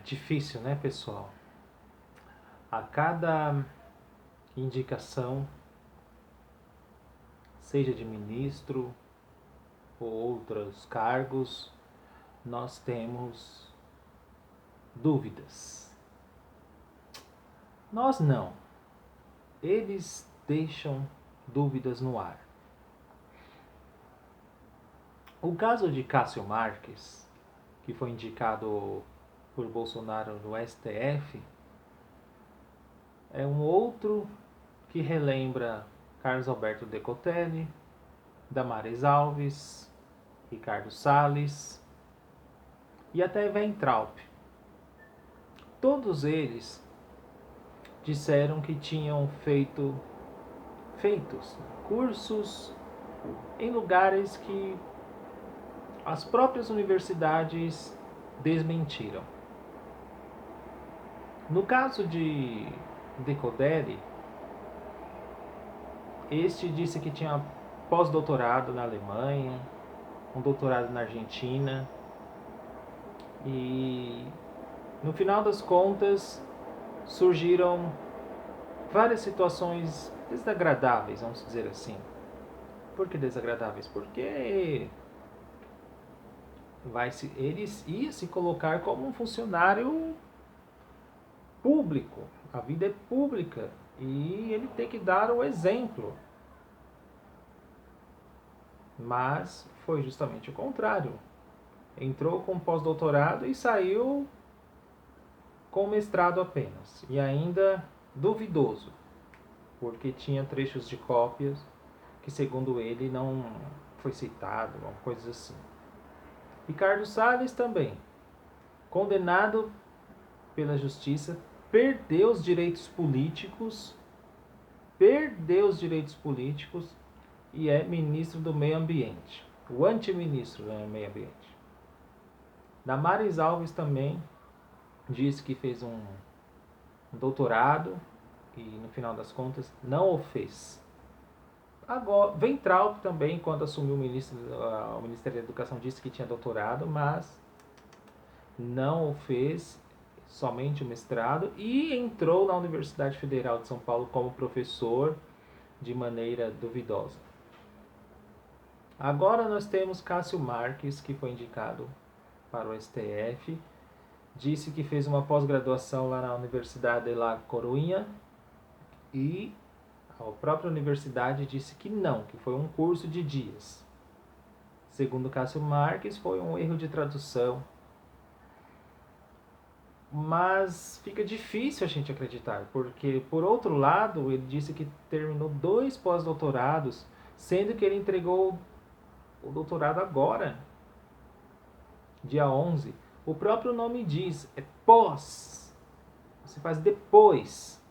difícil, né, pessoal? A cada indicação, seja de ministro ou outros cargos, nós temos dúvidas. Nós não. Eles deixam dúvidas no ar. O caso de Cássio Marques, que foi indicado por Bolsonaro no STF, é um outro que relembra Carlos Alberto Decotelli, Damares Alves, Ricardo Salles e até Weintraub. Todos eles disseram que tinham feito cursos em lugares que as próprias universidades desmentiram. No caso de Decotelli, este disse que tinha pós-doutorado na Alemanha, um doutorado na Argentina, e no final das contas surgiram várias situações desagradáveis, vamos dizer assim. Por que desagradáveis? Porque ele ia se colocar como um funcionário público. A vida é pública e ele tem que dar o exemplo. Mas foi justamente o contrário. Entrou com pós-doutorado e saiu com mestrado apenas. E ainda duvidoso, porque tinha trechos de cópias que, segundo ele, não foi citado, coisas assim. Ricardo Salles também, condenado pela justiça, perdeu os direitos políticos e é ministro do meio ambiente, o antiministro do meio ambiente. Damares Alves também disse que fez um doutorado e no final das contas não o fez. Agora, Weintraub também, quando assumiu o Ministério da Educação, disse que tinha doutorado, mas não o fez, somente o mestrado, e entrou na Universidade Federal de São Paulo como professor de maneira duvidosa. Agora nós temos Cássio Marques, que foi indicado para o STF, disse que fez uma pós-graduação lá na Universidade de La Coruña e a própria universidade disse que não, que foi um curso de dias. Segundo Cássio Marques, foi um erro de tradução. Mas fica difícil a gente acreditar, porque, por outro lado, ele disse que terminou 2 pós-doutorados, sendo que ele entregou o doutorado agora, dia 11. O próprio nome diz, é pós. Você faz depois.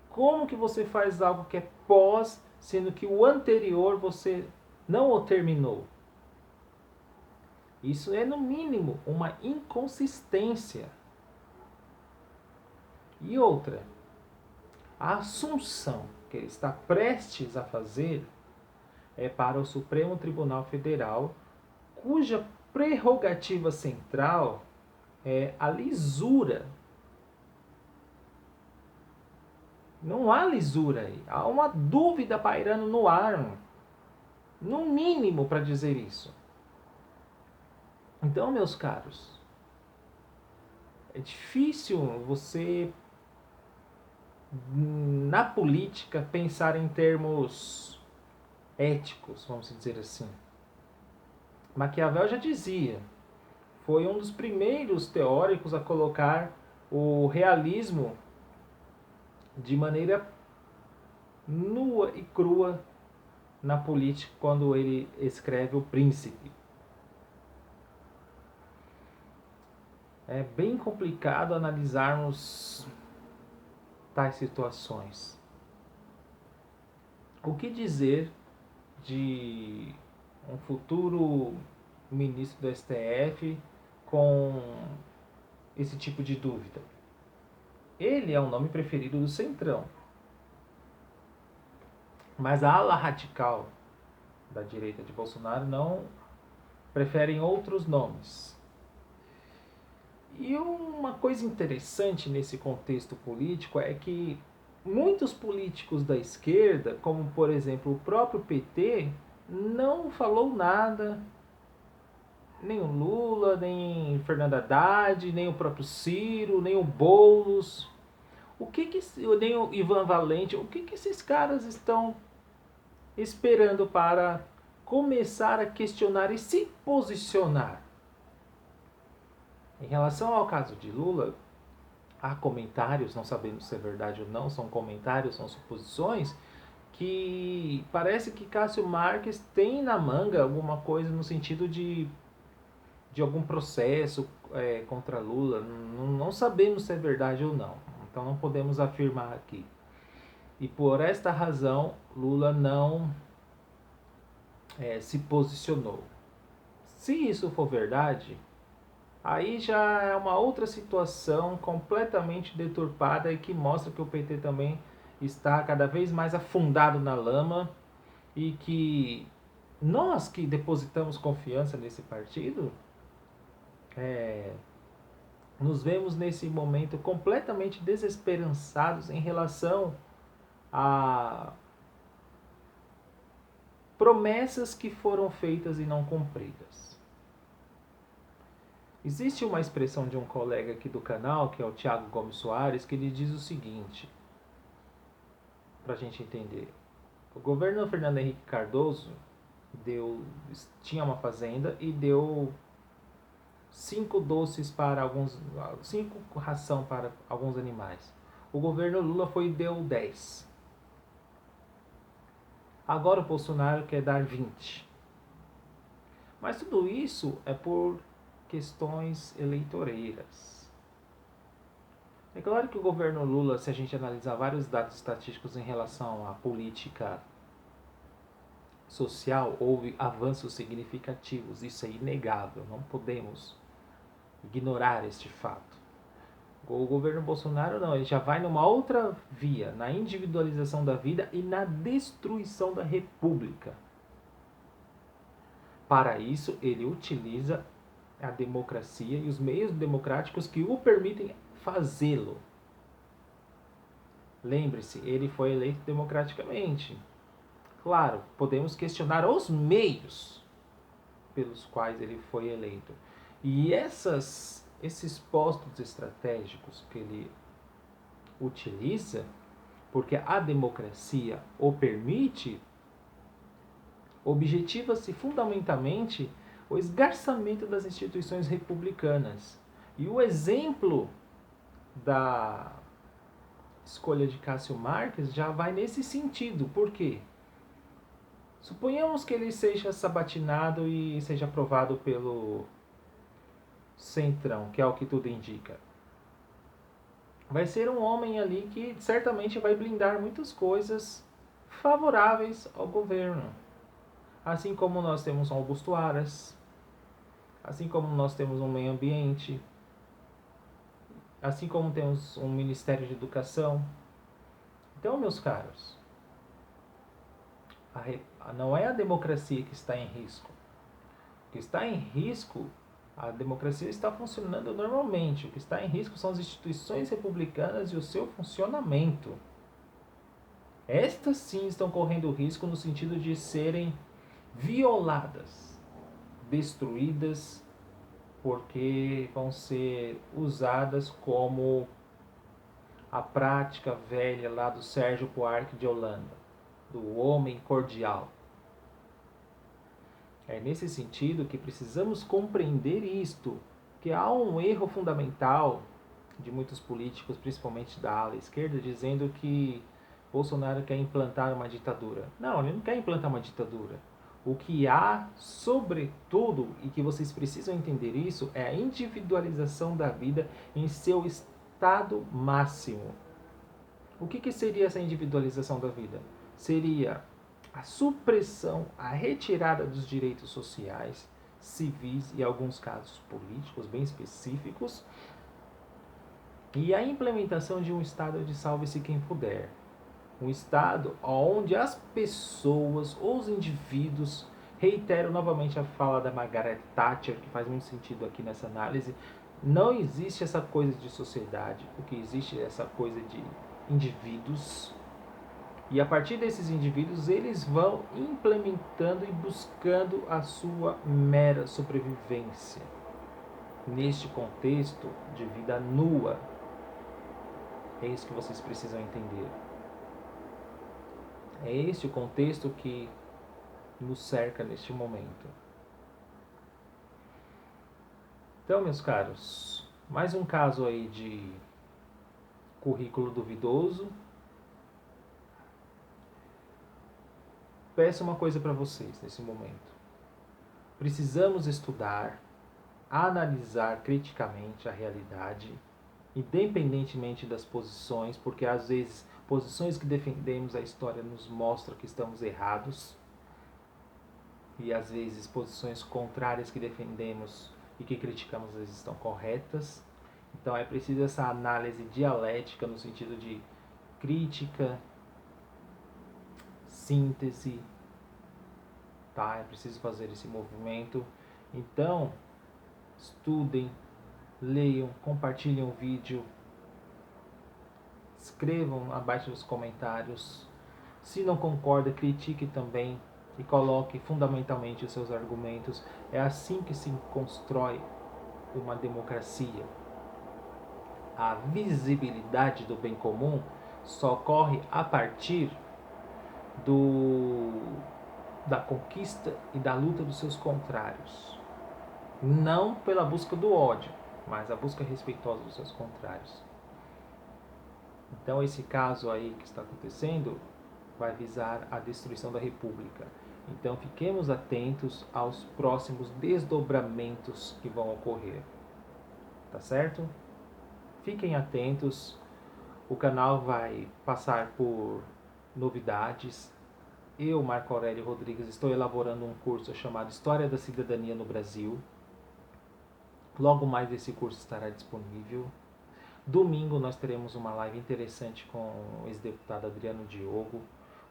Como que você faz algo que é pós, sendo que o anterior você não o terminou? Isso é, no mínimo, uma inconsistência. E outra, a assunção que ele está prestes a fazer é para o Supremo Tribunal Federal, cuja prerrogativa central é a lisura. Não há lisura aí. Há uma dúvida pairando no ar. No mínimo para dizer isso. Então, meus caros, é difícil você, na política, pensar em termos éticos, vamos dizer assim. Maquiavel já dizia, foi um dos primeiros teóricos a colocar o realismo de maneira nua e crua na política quando ele escreve O Príncipe. É bem complicado analisarmos tais situações. O que dizer de um futuro ministro do STF com esse tipo de dúvida? Ele é o nome preferido do Centrão. Mas a ala radical da direita de Bolsonaro não preferem outros nomes. E uma coisa interessante nesse contexto político é que muitos políticos da esquerda, como por exemplo o próprio PT, não falou nada, nem o Lula, nem Fernando Haddad, nem o próprio Ciro, nem o Boulos, nem o Ivan Valente, o que esses caras estão esperando para começar a questionar e se posicionar? Em relação ao caso de Lula, há comentários, não sabemos se é verdade ou não, são comentários, são suposições, que parece que Cássio Marques tem na manga alguma coisa no sentido de algum processo contra Lula. Não sabemos se é verdade ou não, então não podemos afirmar aqui. E por esta razão, Lula não se posicionou. Se isso for verdade, aí já é uma outra situação completamente deturpada e que mostra que o PT também está cada vez mais afundado na lama e que nós que depositamos confiança nesse partido, nos vemos nesse momento completamente desesperançados em relação a promessas que foram feitas e não cumpridas. Existe uma expressão de um colega aqui do canal, que é o Thiago Gomes Soares, que ele diz o seguinte, para a gente entender. O governo Fernando Henrique Cardoso tinha uma fazenda e deu 5 doces para alguns, 5 ração para alguns animais. O governo Lula foi e deu 10. Agora o Bolsonaro quer dar 20. Mas tudo isso é por questões eleitoreiras. É claro que o governo Lula, se a gente analisar vários dados estatísticos em relação à política social, houve avanços significativos. Isso é inegável, não podemos ignorar este fato. O governo Bolsonaro não, ele já vai numa outra via, na individualização da vida e na destruição da república. Para isso, ele utiliza a democracia e os meios democráticos que o permitem fazê-lo. Lembre-se, ele foi eleito democraticamente. Claro, podemos questionar os meios pelos quais ele foi eleito. E esses postos estratégicos que ele utiliza, porque a democracia o permite, objetiva-se fundamentalmente o esgarçamento das instituições republicanas. E o exemplo da escolha de Cássio Marques já vai nesse sentido. Por quê? Suponhamos que ele seja sabatinado e seja aprovado pelo Centrão, que é o que tudo indica. Vai ser um homem ali que certamente vai blindar muitas coisas favoráveis ao governo. Assim como nós temos um Augusto Aras, assim como nós temos um meio ambiente, assim como temos um Ministério de Educação. Então, meus caros, não é a democracia que está em risco. O que está em risco, a democracia está funcionando normalmente. O que está em risco são as instituições republicanas e o seu funcionamento. Estas sim estão correndo risco no sentido de serem violadas, destruídas, porque vão ser usadas como a prática velha lá do Sérgio Buarque de Holanda, do homem cordial. É nesse sentido que precisamos compreender isto, que há um erro fundamental de muitos políticos, principalmente da ala esquerda, dizendo que Bolsonaro quer implantar uma ditadura. Não, ele não quer implantar uma ditadura. O que há, sobretudo, e que vocês precisam entender isso, é a individualização da vida em seu estado máximo. O que seria essa individualização da vida? Seria a supressão, a retirada dos direitos sociais, civis e, em alguns casos, políticos bem específicos, e a implementação de um estado de salve-se quem puder. Um estado onde as pessoas, os indivíduos, reitero novamente a fala da Margaret Thatcher, que faz muito sentido aqui nessa análise, Não existe essa coisa de sociedade, o que existe é essa coisa de indivíduos. E a partir desses indivíduos, eles vão implementando e buscando a sua mera sobrevivência neste contexto de vida nua. É isso que vocês precisam entender. É este o contexto que nos cerca neste momento. Então, meus caros, mais um caso aí de currículo duvidoso. Peço uma coisa para vocês nesse momento. Precisamos estudar, analisar criticamente a realidade, independentemente das posições, porque às vezes posições que defendemos a história nos mostram que estamos errados, e às vezes posições contrárias que defendemos e que criticamos às vezes estão corretas. Então é preciso essa análise dialética no sentido de crítica, síntese, tá? É preciso fazer esse movimento. Então, estudem, leiam, compartilhem o vídeo, escrevam abaixo nos comentários. Se não concorda, critique também e coloque fundamentalmente os seus argumentos. É assim que se constrói uma democracia. A visibilidade do bem comum só ocorre a partir da conquista e da luta dos seus contrários. Não pela busca do ódio, mas a busca respeitosa dos seus contrários. Então esse caso aí que está acontecendo vai visar a destruição da República. Então fiquemos atentos aos próximos desdobramentos que vão ocorrer. Tá certo? Fiquem atentos. O canal vai passar por novidades. Eu, Marco Aurélio Rodrigues, estou elaborando um curso chamado História da Cidadania no Brasil. Logo mais esse curso estará disponível. Domingo nós teremos uma live interessante com o ex-deputado Adriano Diogo.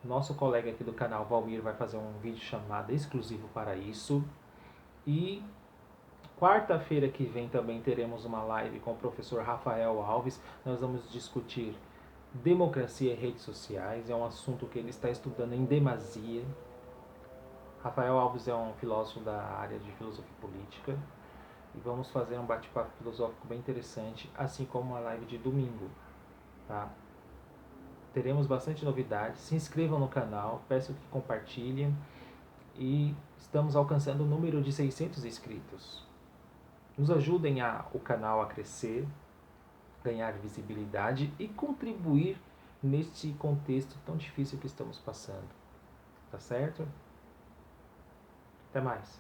Nosso colega aqui do canal, Valmir, vai fazer um vídeo chamado exclusivo para isso. E quarta-feira que vem também teremos uma live com o professor Rafael Alves. Nós vamos discutir democracia e redes sociais. É um assunto que ele está estudando em demasia. Rafael Alves é um filósofo da área de filosofia política. E vamos fazer um bate-papo filosófico bem interessante, assim como uma live de domingo, tá? Teremos bastante novidades. Se inscrevam no canal, peço que compartilhem. E estamos alcançando o número de 600 inscritos. Nos ajudem o canal a crescer, ganhar visibilidade e contribuir neste contexto tão difícil que estamos passando. Tá certo? Até mais.